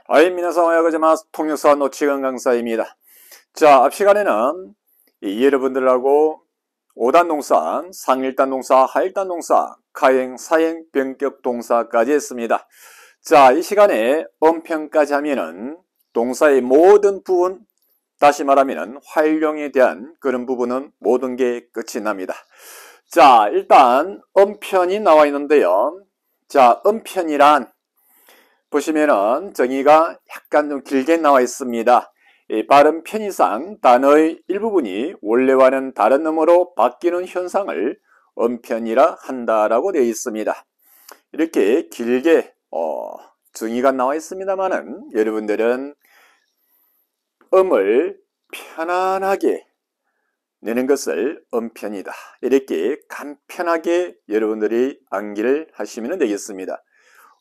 皆さんおはようございます。통역사 노치근 강사입니다. 자, 앞 시간에는 여러분들하고 5단 동사, 상일단 동사, 하일단 동사, 가행, 사행, 변격 동사까지 했습니다. 자, 이 시간에 음편까지 하면은 동사의 모든 부분, 다시 말하면 활용에 대한 그런 부분은 모든 게 끝이 납니다. 자, 일단 음편이 나와 있는데요. 자, 음편이란 보시면은 정의가 약간 좀 길게 나와 있습니다. 이 발음 편의상 단어의 일부분이 원래와는 다른 음으로 바뀌는 현상을 음편이라 한다라고 되어 있습니다. 이렇게 길게 정의가 나와 있습니다만은 여러분들은 음을 편안하게 내는 것을 음편이다. 이렇게 간편하게 여러분들이 암기를 하시면 되겠습니다.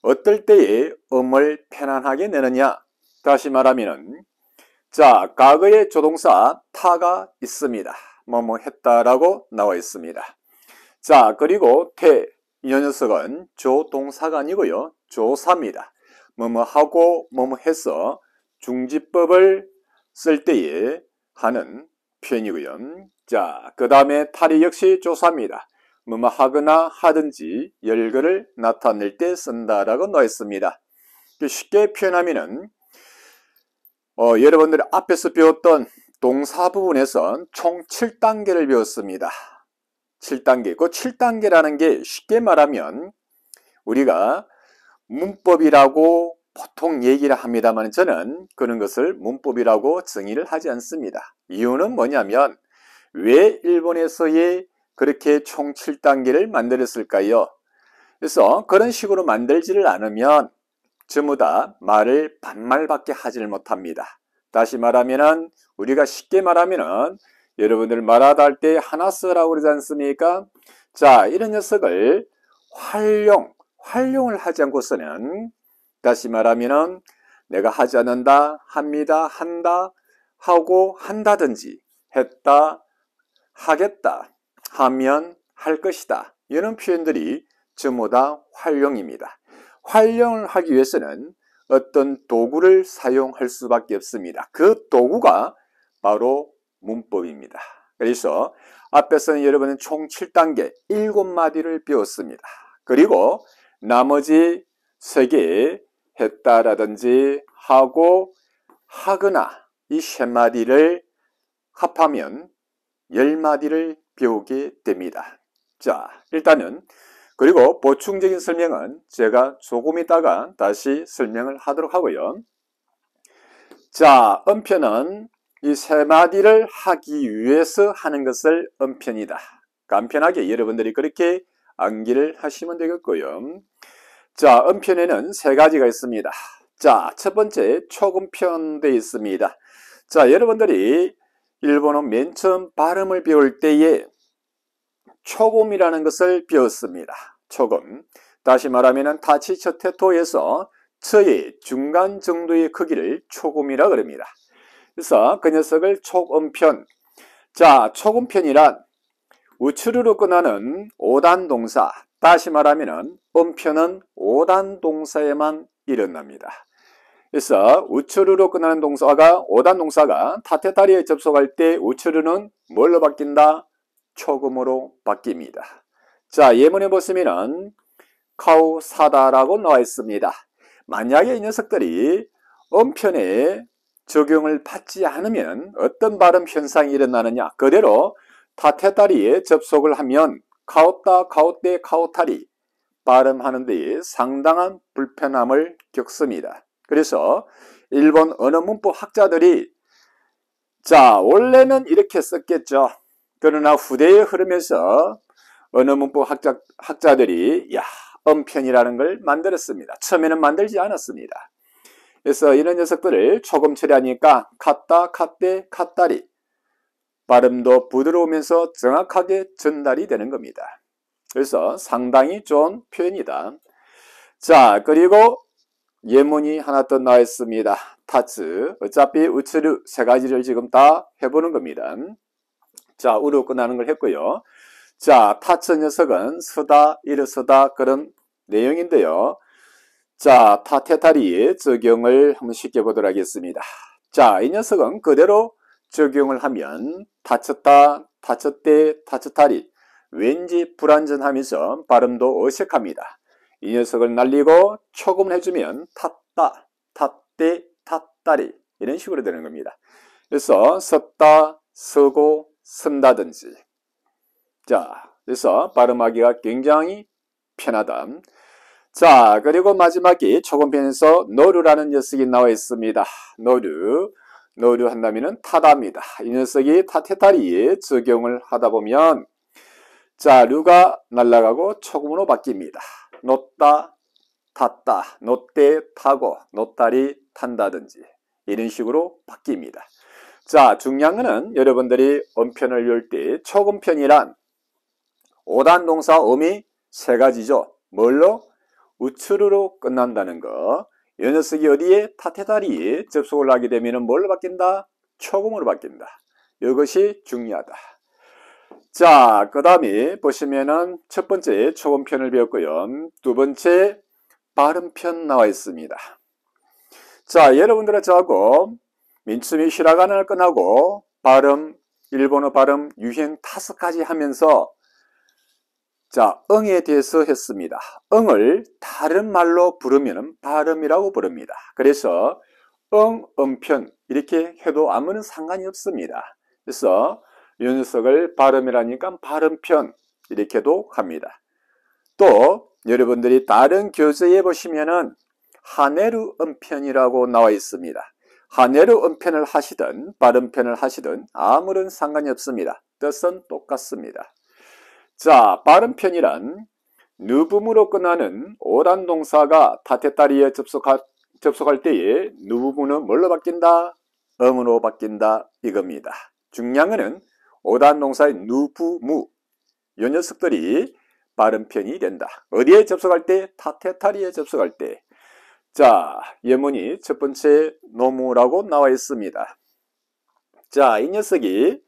어떨 때에 음을 편안하게 내느냐? 다시 말하면 자, 과거의 조동사 타가 있습니다. 뭐뭐 했다라고 나와 있습니다. 자, 그리고 태, 이 녀석은 조동사가 아니고요. 조사입니다. 뭐뭐 하고 뭐뭐 해서 중지법을 쓸 때에 하는 표현이고요. 자, 그 다음에 탈이 역시 조사입니다. 뭐뭐 하거나 하든지 열거를 나타낼 때 쓴다라고 나와 있습니다. 쉽게 표현하면은 여러분들이 앞에서 배웠던 동사 부분에선 총 7단계를 배웠습니다. 7단계. 그 7단계라는 게 쉽게 말하면 우리가 문법이라고 보통 얘기를 합니다만 저는 그런 것을 문법이라고 정의를 하지 않습니다. 이유는 뭐냐면 왜 일본에서의 그렇게 총 7단계를 만들었을까요? 그래서 그런 식으로 만들지를 않으면 전부 다 말을 반말밖에 하지를 못합니다. 다시 말하면은 우리가 쉽게 말하면은 여러분들 말하다 할 때 하나 쓰라고 그러지 않습니까? 자, 이런 녀석을 활용을 하지 않고서는 다시 말하면은 내가 하지 않는다, 합니다, 한다, 하고 한다든지 했다, 하겠다, 하면 할 것이다. 이런 표현들이 전부 다 활용입니다. 활용을 하기 위해서는 어떤 도구를 사용할 수밖에 없습니다. 그 도구가 바로 문법입니다. 그래서 앞에서는 여러분은 총 7단계 7마디를 배웠습니다. 그리고 나머지 3개 했다라든지 하고 하거나 이 3마디를 합하면 10마디를 배우게 됩니다. 자, 일단은 그리고 보충적인 설명은 제가 조금 있다가 다시 설명을 하도록 하고요. 자, 음편은 이 3마디를 하기 위해서 하는 것을 음편이다. 간편하게 여러분들이 그렇게 암기를 하시면 되겠고요. 자, 음편에는 3가지가 있습니다. 자, 첫 번째 초음편 되어 있습니다. 자, 여러분들이 일본어 맨 처음 발음을 배울 때에 초음이라는 것을 배웠습니다. 초음. 다시 말하면 타치처 테토에서 처의 중간 정도의 크기를 초음이라 그럽니다. 그래서 그 녀석을 초음편. 자, 초음편이란 우추르로 끝나는 5단 동사. 다시 말하면 음편은 5단 동사에만 일어납니다. 그래서 우추르로 끝나는 동사가 5단 동사가 타테타리에 접속할 때 우추르는 뭘로 바뀐다? 초음으로 바뀝니다. 자, 예문에 보시면은 카우사다라고 나와 있습니다. 만약에 이 녀석들이 음편에 적용을 받지 않으면 어떤 발음 현상이 일어나느냐? 그대로 타테타리에 접속을 하면 카오따, 카오떼, 카오타리 발음하는 데 상당한 불편함을 겪습니다. 그래서 일본 언어 문법 학자들이 자, 원래는 이렇게 썼겠죠. 그러나 후대에 흐르면서 언어 문법 학자들이 음편이라는 걸 만들었습니다. 처음에는 만들지 않았습니다. 그래서 이런 녀석들을 초금 처리하니까 카따, 카떼, 카따리 발음도 부드러우면서 정확하게 전달이 되는 겁니다. 그래서 상당히 좋은 표현이다. 자, 그리고 예문이 하나 더 나와 있습니다. 타츠, 어차피 우츠르 3가지를 지금 다 해보는 겁니다. 자, 우로 끝나는 걸 했고요. 자, 타츠 녀석은 서다, 일어서다 그런 내용인데요. 자, 타테타리 적용을 한번 쉽게 보도록 하겠습니다. 자, 이 녀석은 그대로 적용을 하면 다쳤다, 다쳤대, 다쳤다리 왠지 불안전하면서 발음도 어색합니다. 이 녀석을 날리고 초금을 해주면 탔다, 탔대, 탔다리 이런 식으로 되는 겁니다. 그래서 섰다, 서고, 선다든지. 자, 그래서 발음하기가 굉장히 편하다. 자, 그리고 마지막에 초급편에서 노류라는 녀석이 나와 있습니다. 노류 한다면은 타다입니다. 이 녀석이 타테타리에 적용을 하다 보면 자, 류가 날아가고 초급으로 바뀝니다. 놓다, 탔다, 놓대, 타고, 놓다리, 탄다든지 이런 식으로 바뀝니다. 자, 중요한 거는 여러분들이 음편을 외울 때 초급편이란 5단 동사 음이 세 가지죠. 뭘로? 우측으로 끝난다는 거. 이 녀석이 어디에? 타테다리에 접속을 하게 되면 뭘로 바뀐다? 초금으로 바뀐다. 이것이 중요하다. 자, 그 다음에 보시면은 첫 번째 초금편을 배웠고요. 두 번째 발음편 나와 있습니다. 자, 여러분들은 저하고 민츠미 시라가나를 끝나고 발음, 일본어 발음 유행 5가지 하면서 자, 응에 대해서 했습니다. 응을 다른 말로 부르면 발음이라고 부릅니다. 그래서 응, 음편 이렇게 해도 아무런 상관이 없습니다. 그래서 이 녀석을 발음이라니까 발음편 이렇게도 합니다. 또 여러분들이 다른 교재에 보시면은 하네루 음편이라고 나와 있습니다. 하네루 음편을 하시든 발음편을 하시든 아무런 상관이 없습니다. 뜻은 똑같습니다. 자, 발음편이란 누붐으로 끝나는 5단 동사가 타테타리에 접속할 때에 누붐은 뭘로 바뀐다? 음으로 바뀐다 이겁니다. 중요한 거는 5단 동사의 누부무 이 녀석들이 발음편이 된다. 어디에 접속할 때? 타테타리에 접속할 때. 자, 예문이 첫 번째 노무라고 나와 있습니다. 자, 이 녀석이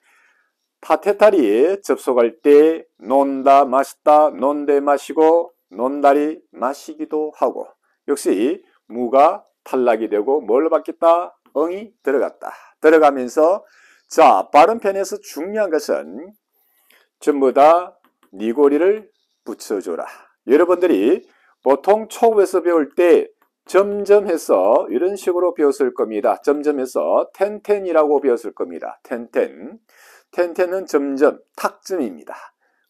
타테타리에 접속할 때 논다, 마시다, 논대 마시고 논다리 마시기도 하고 역시 무가 탈락이 되고 뭘로 바뀌었다? 응이 들어갔다. 들어가면서 자, 발음편에서 중요한 것은 전부 다 니고리를 붙여줘라. 여러분들이 보통 초급에서 배울 때 점점해서 이런 식으로 배웠을 겁니다. 점점해서 텐텐이라고 배웠을 겁니다. 텐텐. 텐텐은 점점, 탁점입니다.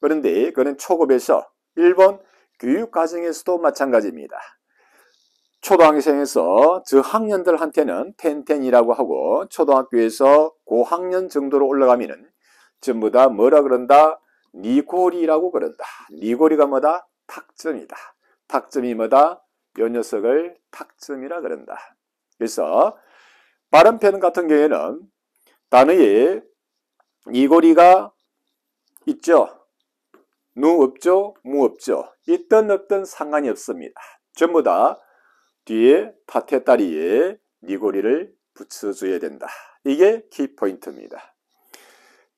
그런데 그는 초급에서 일본 교육과정에서도 마찬가지입니다. 초등학생에서 저학년들한테는 텐텐이라고 하고 초등학교에서 고학년 정도로 올라가면은 전부 다 뭐라 그런다? 니고리라고 그런다. 니고리가 뭐다? 탁점이다. 탁점이 뭐다? 요 녀석을 탁점이라 그런다. 그래서 발음편 같은 경우에는 단어에 니고리가 있죠. 누 없죠. 무 없죠. 있든 없든 상관이 없습니다. 전부 다 뒤에 타테다리에 니고리를 붙여줘야 된다. 이게 키포인트입니다.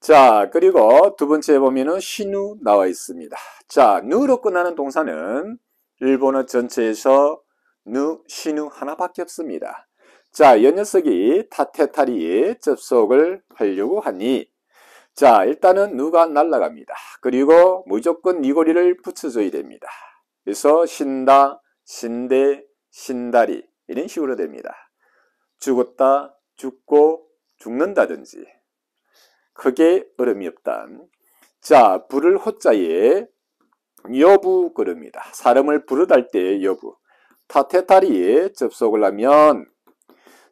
자, 그리고 두 번째 보면은 시누 나와 있습니다. 자, 누로 끝나는 동사는 일본어 전체에서 누, 시누 하나밖에 없습니다. 자, 이 녀석이 타테타리에 접속을 하려고 하니 자, 일단은 누가 날아갑니다. 그리고 무조건 니고리를 붙여줘야 됩니다. 그래서 신다, 신대, 신다리 이런 식으로 됩니다. 죽었다, 죽고, 죽는다든지 크게 어려움이 없다. 자, 부를 호자에 여부 그럽니다. 사람을 부르다 때 여부. 타테타리에 접속을 하면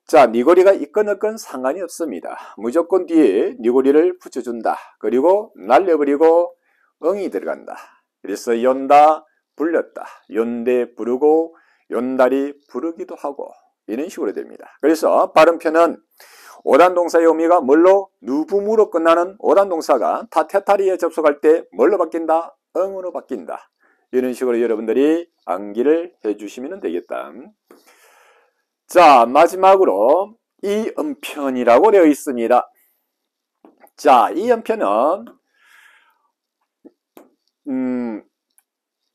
자, 니고리가 있건 없건 상관이 없습니다. 무조건 뒤에 니고리를 붙여준다. 그리고 날려버리고 응이 들어간다. 그래서 연다, 불렸다. 연대 부르고 연다리 부르기도 하고 이런 식으로 됩니다. 그래서 발음편은 5단 동사의 의미가 뭘로? 누붐으로 끝나는 5단 동사가 타테타리에 접속할 때 뭘로 바뀐다? 응으로 바뀐다. 이런 식으로 여러분들이 암기를 해주시면 되겠다. 자, 마지막으로 이 음편이라고 되어 있습니다. 자, 이 음편은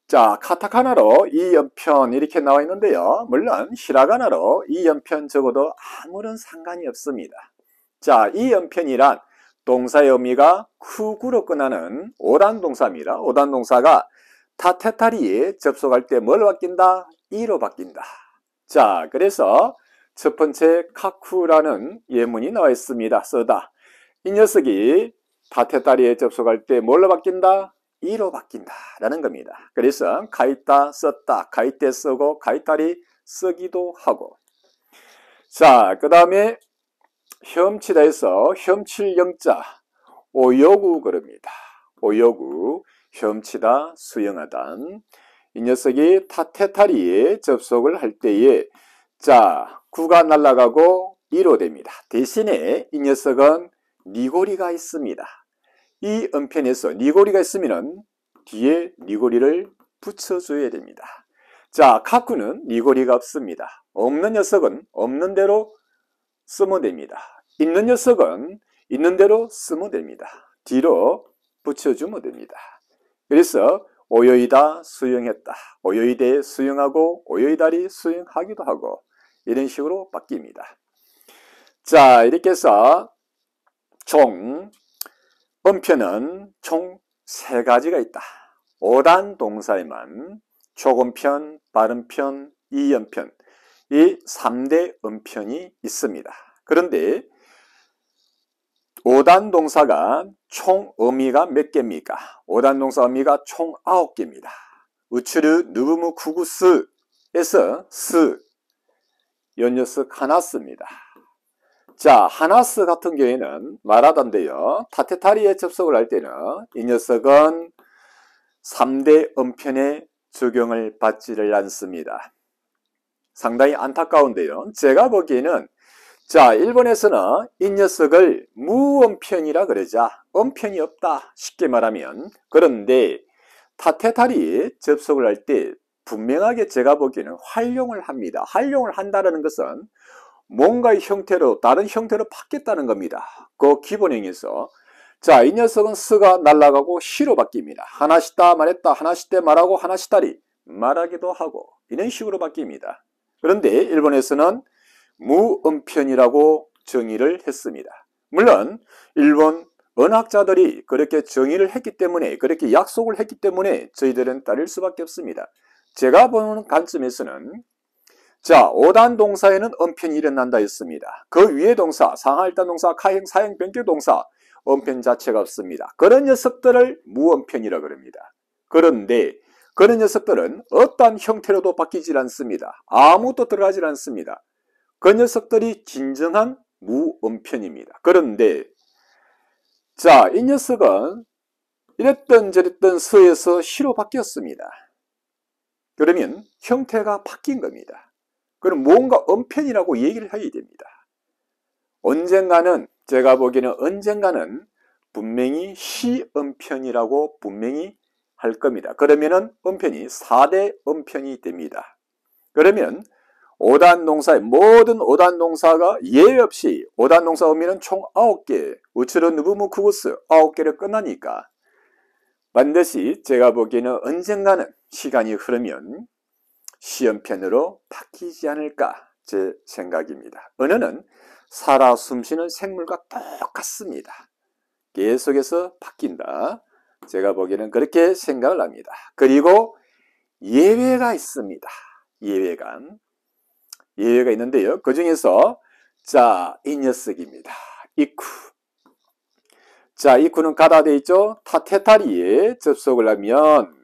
자, 카타카나로 이 연편 이렇게 나와 있는데요. 물론 히라가나로 이 연편 적어도 아무런 상관이 없습니다. 자, 이 연편이란 동사의 의미가 쿠구로 끝나는 오단 동사입니다. 오단 동사가 타테타리에 접속할 때 뭘 바뀐다? 이로 바뀐다. 자, 그래서 첫 번째 카쿠라는 예문이 나와 있습니다. 쓰다. 이 녀석이 타테타리에 접속할 때 뭘로 바뀐다? 이로 바뀐다 라는 겁니다. 그래서 가이다 썼다, 가이때 쓰고 가이다리 쓰기도 하고. 자, 그 다음에 혐치다에서 혐칠 영자 오요구 그럽니다. 오요구 혐치다 수영하다. 이 녀석이 타테타리에 접속을 할 때에 자, 구가 날아가고 이로 됩니다. 대신에 이 녀석은 니고리가 있습니다. 이 음편에서 니고리가 있으면 뒤에 니고리를 붙여줘야 됩니다. 자, 카쿠는 니고리가 없습니다. 없는 녀석은 없는 대로 쓰면 됩니다. 있는 녀석은 있는 대로 쓰면 됩니다. 뒤로 붙여주면 됩니다. 그래서 오요이다 수영했다. 오요이대 수영하고 오요이다리 수영하기도 하고 이런 식으로 바뀝니다. 자, 이렇게 해서 총 음편은 총 3가지가 있다. 오단 동사에만 초음편, 발음편, 이음편 이 3대 음편이 있습니다. 그런데 오단 동사가 총 의미가 몇 개입니까? 오단 동사 의미가 총 9개입니다. 우츠르 누부무 쿠구스에서 스 요 녀석 하나 씁니다. 자, 하나스 같은 경우에는 말하던데요. 타테타리에 접속을 할 때는 이 녀석은 3대 음편에 적용을 받지를 않습니다. 상당히 안타까운데요. 제가 보기에는 자, 일본에서는 이 녀석을 무음편이라 그러자 음편이 없다 쉽게 말하면. 그런데 타테타리에 접속을 할 때 분명하게 제가 보기에는 활용을 합니다. 활용을 한다는 것은 뭔가의 형태로 다른 형태로 바뀌었다는 겁니다. 그 기본형에서 자, 이 녀석은 스가 날아가고 시로 바뀝니다. 하나시다 말했다, 하나시대 말하고 하나시다리 말하기도 하고 이런 식으로 바뀝니다. 그런데 일본에서는 무음편이라고 정의를 했습니다. 물론 일본 언학자들이 그렇게 정의를 했기 때문에 그렇게 약속을 했기 때문에 저희들은 따를 수밖에 없습니다. 제가 보는 관점에서는 자, 오단 동사에는 음편이 일어난다 했습니다. 그 위에 동사, 상하일단 동사, 카행, 사행, 변격 동사 음편 자체가 없습니다. 그런 녀석들을 무음편이라고 합니다. 그런데 그런 녀석들은 어떠한 형태로도 바뀌질 않습니다. 아무것도 들어가질 않습니다. 그 녀석들이 진정한 무음편입니다. 그런데 자, 이 녀석은 이랬던 저랬던 서에서 시로 바뀌었습니다. 그러면 형태가 바뀐 겁니다. 그럼 뭔가 음편이라고 얘기를 해야 됩니다. 언젠가는 제가 보기에는 언젠가는 분명히 시음편이라고 분명히 할 겁니다. 그러면은 음편이 4대 음편이 됩니다. 그러면 오단 동사의 모든 오단 동사가 예외 없이 오단 동사 의미는 총 9개, 우츠르 누부무 쿠구스 9개를 끝나니까 반드시 제가 보기에는 언젠가는 시간이 흐르면 시음편으로 바뀌지 않을까 제 생각입니다. 언어는 살아 숨쉬는 생물과 똑같습니다. 계속해서 바뀐다. 제가 보기에는 그렇게 생각을 합니다. 그리고 예외가 있습니다. 예외가 있는데요. 그 중에서 자, 이 녀석입니다. 이쿠. 자, 이쿠는 가다 돼 있죠. 타테타리에 접속을 하면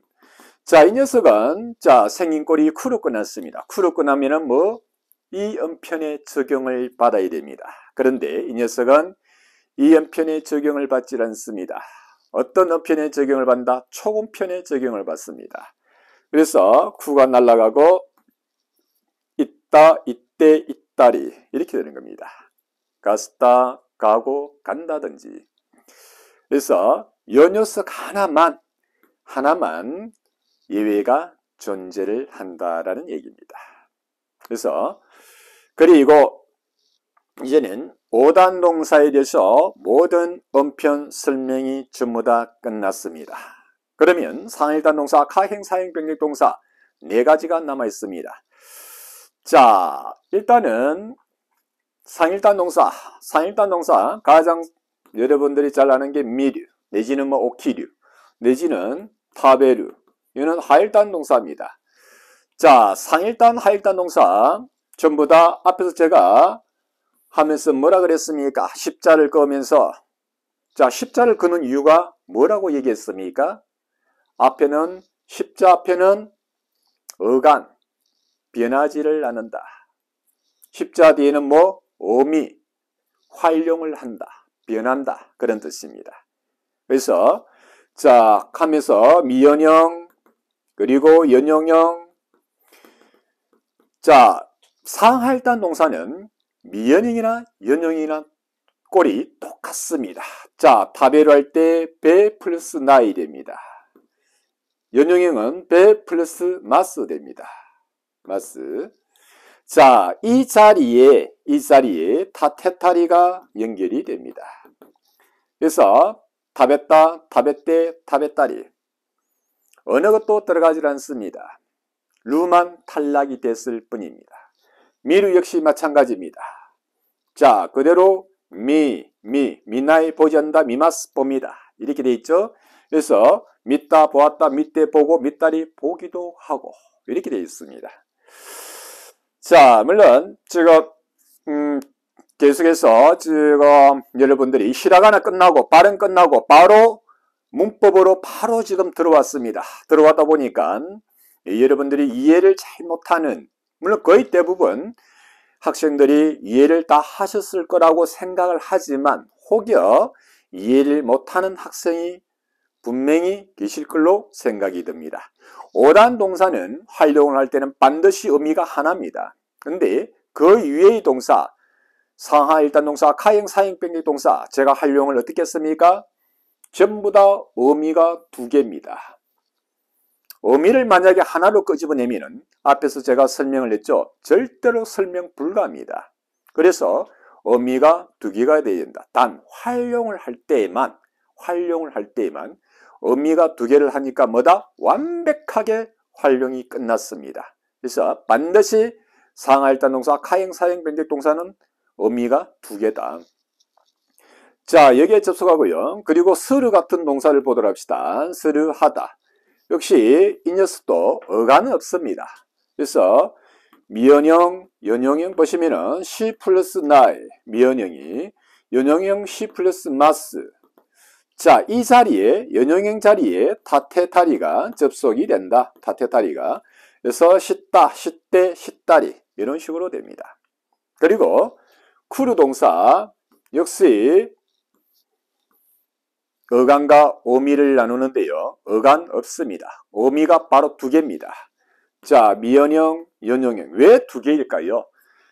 자, 이 녀석은 자, 생긴 꼴이 쿠로 끝났습니다. 쿠로 끝나면은 뭐 이 음편의 적용을 받아야 됩니다. 그런데 이 녀석은 이 음편의 적용을 받지 않습니다. 어떤 음편의 적용을 받는다? 초음편의 적용을 받습니다. 그래서 쿠가 날아가고 있다, 이때, 있다리 이렇게 되는 겁니다. 갔다, 가고, 간다든지. 그래서 이 녀석 하나만 예외가 존재를 한다라는 얘기입니다. 그리고 이제는 오단 동사에 대해서 모든 음편 설명이 전부 다 끝났습니다. 그러면 상일단 동사, 가행, 사행, 병력 동사 네 가지가 남아 있습니다. 자, 일단은 상일단 동사 가장 여러분들이 잘 아는 게 미류, 내지는 뭐 오키류, 내지는 타베류. 이거는 하일단 동사입니다. 자, 상일단, 하일단 동사 전부 다 앞에서 제가 하면서 뭐라 그랬습니까? 십자를 그으면서. 자, 십자를 그는 이유가 뭐라고 얘기했습니까? 앞에는 십자 앞에는 어간, 변하지를 않는다. 십자 뒤에는 뭐? 어미, 활용을 한다, 변한다, 그런 뜻입니다. 그래서 자 하면서 미연형 그리고 연용형. 자, 상하일단 동사는 미연형이나 연용이나 꼴이 똑같습니다. 자, 타베로 할 때 배 플러스 나이 됩니다. 연용형은 배 플러스 마스 됩니다. 마스. 자, 이 자리에 타테타리가 연결이 됩니다. 그래서 타베따, 타베떼, 타베따리 어느 것도 들어가지 않습니다. 루만 탈락이 됐을 뿐입니다. 미루 역시 마찬가지입니다. 자, 그대로 미나이 보지 않는다, 미마스 봅니다. 이렇게 돼 있죠. 그래서 믿다, 보았다, 믿대, 보고, 믿다리 보기도 하고 이렇게 돼 있습니다. 자, 물론 지금 계속해서 지금 여러분들이 히라가나 끝나고 발음 끝나고 바로 문법으로 바로 지금 들어왔습니다. 들어왔다 보니까 여러분들이 이해를 잘 못하는, 물론 거의 대부분 학생들이 이해를 다 하셨을 거라고 생각을 하지만 혹여 이해를 못하는 학생이 분명히 계실 걸로 생각이 듭니다. 오단 동사는 활용을 할 때는 반드시 의미가 하나입니다. 근데 그 이외의 동사, 상하 일단 동사, 가행, 사행, 병력 동사 제가 활용을 어떻게 했습니까? 전부 다 의미가 두 개입니다. 의미를 만약에 하나로 끄집어내면 앞에서 제가 설명을 했죠. 절대로 설명 불가합니다. 그래서 의미가 두 개가 되어야 된다. 단 활용을 할 때에만 의미가 두 개를 하니까 뭐다? 완벽하게 활용이 끝났습니다. 그래서 반드시 상하 일단 동사, 가행, 사행, 병력 동사는 의미가 두 개다. 자, 여기에 접속하고요. 그리고 스르 같은 동사를 보도록 합시다. 스르 하다. 역시 이 녀석도 어간은 없습니다. 그래서 미연형, 연용형 보시면은 시 플러스 나이, 미연형이, 연용형 시 플러스 마스. 자, 이 자리에, 연용형 자리에 타테타리가 접속이 된다. 타테타리가. 그래서 씻다, 씻대, 씻다리 이런 식으로 됩니다. 그리고 쿠르 동사 역시 어간과 어미를 나누는데요. 어간 없습니다. 어미가 바로 두 개입니다. 자, 미연형, 연용형. 왜 두 개일까요?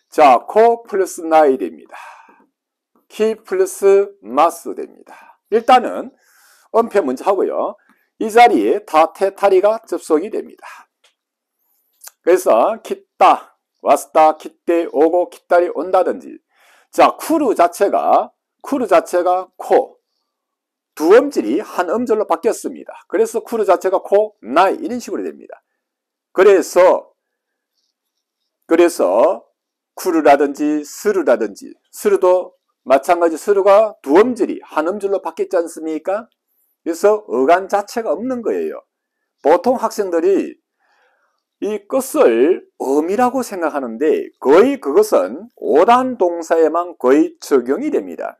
자, 코 플러스 나이 됩니다. 키 플러스 마스 됩니다. 일단은 엄폐 먼저 하고요. 이 자리에 타테타리가 접속이 됩니다. 그래서 kit다, 왔다, kit대, 오고, kit다리 온다든지. 자, 쿠르 자체가 코, 두 음질이 한 음절로 바뀌었습니다. 그래서 쿠르 자체가 코, 나이 이런 식으로 됩니다. 그래서 쿠르라든지 스르라든지, 스르도 마찬가지 스르가 두 음질이 한 음절로 바뀌었지 않습니까? 그래서 어간 자체가 없는 거예요. 보통 학생들이 이 끝을 음이라고 생각하는데 거의 그것은 오단 동사에만 거의 적용이 됩니다.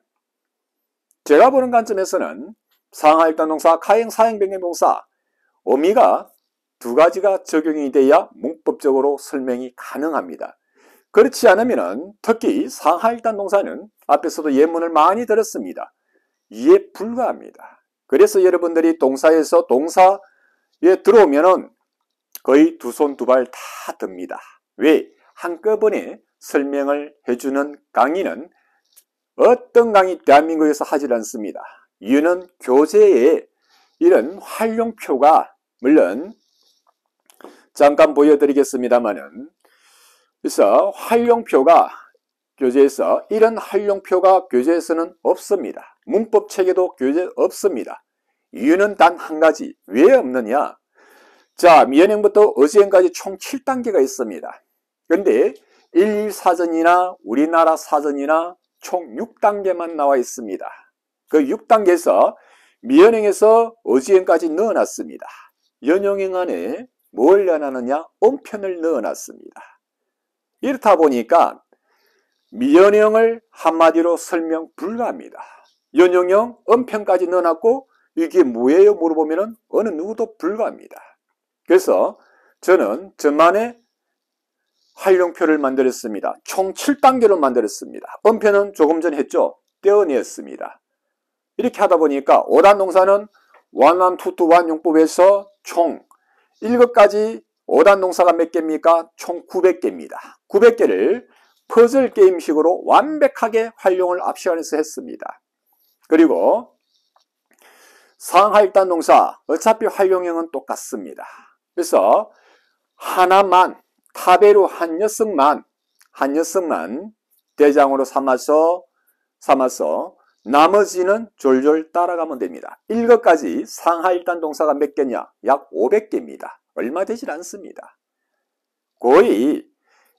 제가 보는 관점에서는 상하 일단 동사, 가행, 사행, 병행 동사 의미가 두 가지가 적용이 돼야 문법적으로 설명이 가능합니다. 그렇지 않으면 특히 상하 일단 동사는 앞에서도 예문을 많이 들었습니다. 이해 불가합니다. 그래서 여러분들이 동사에서 동사에 들어오면은 거의 두 손 두 발 다 듭니다. 왜? 한꺼번에 설명을 해주는 강의는 어떤 강의 대한민국에서 하지 않습니다. 이유는 교재에 이런 활용표가, 물론 잠깐 보여드리겠습니다만은, 그래서 활용표가 교재에서, 이런 활용표가 교재에서는 없습니다. 문법 체계도 교재에 없습니다. 이유는 단 한 가지. 왜 없느냐? 자, 미연행부터 어지행까지 총 7단계가 있습니다. 그런데 11사전이나 우리나라 사전이나 총 6단계만 나와 있습니다. 그 6단계에서 미연행에서 어지행까지 넣어놨습니다. 연용행 안에 뭘 넣어놨느냐? 음편을 넣어놨습니다. 이렇다 보니까 미연형을 한마디로 설명 불가합니다. 연용형, 음편까지 넣어놨고 이게 뭐예요? 물어보면 어느 누구도 불가합니다. 그래서 저는 저만의 활용표를 만들었습니다. 총 7단계로 만들었습니다. 음편은 조금 전에 했죠? 떼어냈습니다. 이렇게 하다 보니까 5단 동사는 원완 투투완 용법에서 총 1급까지 5단 동사가 몇 개입니까? 총 900개입니다. 900개를 퍼즐 게임식으로 완벽하게 활용을 앞 시간에서 했습니다. 그리고 상하일단 동사 어차피 활용형은 똑같습니다. 그래서 하나만 타베루 한 녀석만 대장으로 삼아서 나머지는 졸졸 따라가면 됩니다. 1급까지 상하일단 동사가 몇 개냐? 약 500개입니다. 얼마 되질 않습니다. 거의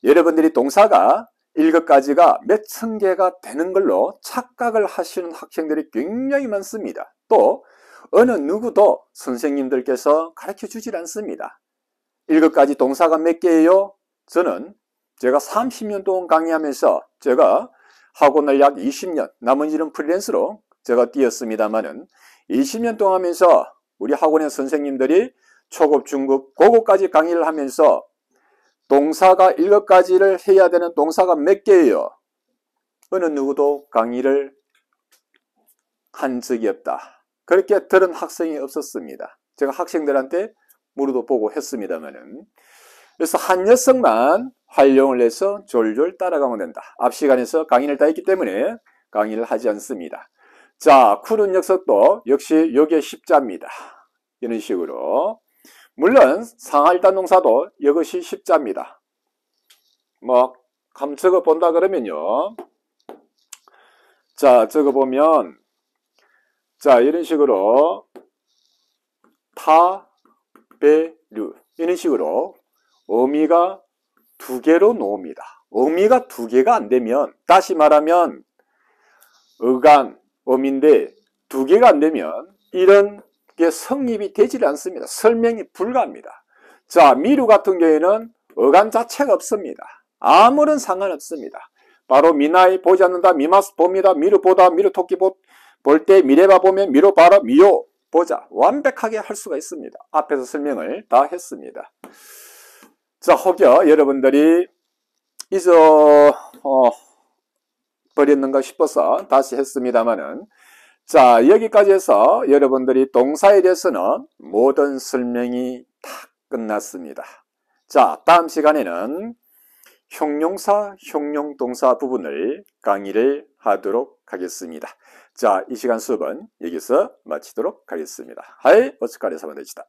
여러분들이 동사가 1급까지가 몇 천 개가 되는 걸로 착각을 하시는 학생들이 굉장히 많습니다. 또 어느 누구도 선생님들께서 가르쳐 주질 않습니다. 1급까지 동사가 몇 개예요? 저는 제가 30년 동안 강의하면서 제가 학원을 약 20년, 나머지는 프리랜서로 제가 뛰었습니다만은 20년 동안 하면서 우리 학원의 선생님들이 초급, 중급, 고급까지 강의를 하면서 동사가 1급까지를 해야 되는 동사가 몇 개예요? 어느 누구도 강의를 한 적이 없다. 그렇게 들은 학생이 없었습니다. 제가 학생들한테 물어도 보고 했습니다만은. 그래서 한 녀석만 활용을 해서 졸졸 따라가면 된다. 앞 시간에서 강의를 다 했기 때문에 강의를 하지 않습니다. 자, 푸른 녀석도 역시 여기에 십자입니다. 이런 식으로. 물론 상하일단 동사도 이것이 십자입니다. 뭐 한번 적어 본다 그러면요. 자, 적어 보면 자, 이런 식으로 타베류 이런 식으로 어미가 두 개로 놓습니다. 어미가 두 개가 안 되면 다시 말하면 어간 어미인데 두 개가 안 되면 이런 게 성립이 되질 않습니다. 설명이 불가합니다. 자, 미루 같은 경우에는 어간 자체가 없습니다. 아무런 상관없습니다. 바로 미나이 보지 않는다, 미마스 봅니다, 미루 보다, 미루 토끼 볼 때 미래봐 보면 미루 봐라, 미요 보자. 완벽하게 할 수가 있습니다. 앞에서 설명을 다 했습니다. 자, 혹여 여러분들이 버렸는가 싶어서 다시 했습니다만은 자, 여기까지 해서 여러분들이 동사에 대해서는 모든 설명이 다 끝났습니다. 자, 다음 시간에는 형용사, 형용동사 부분을 강의를 하도록 하겠습니다. 자, 이 시간 수업은 여기서 마치도록 하겠습니다. 하이, 오츠카레 사마데시다.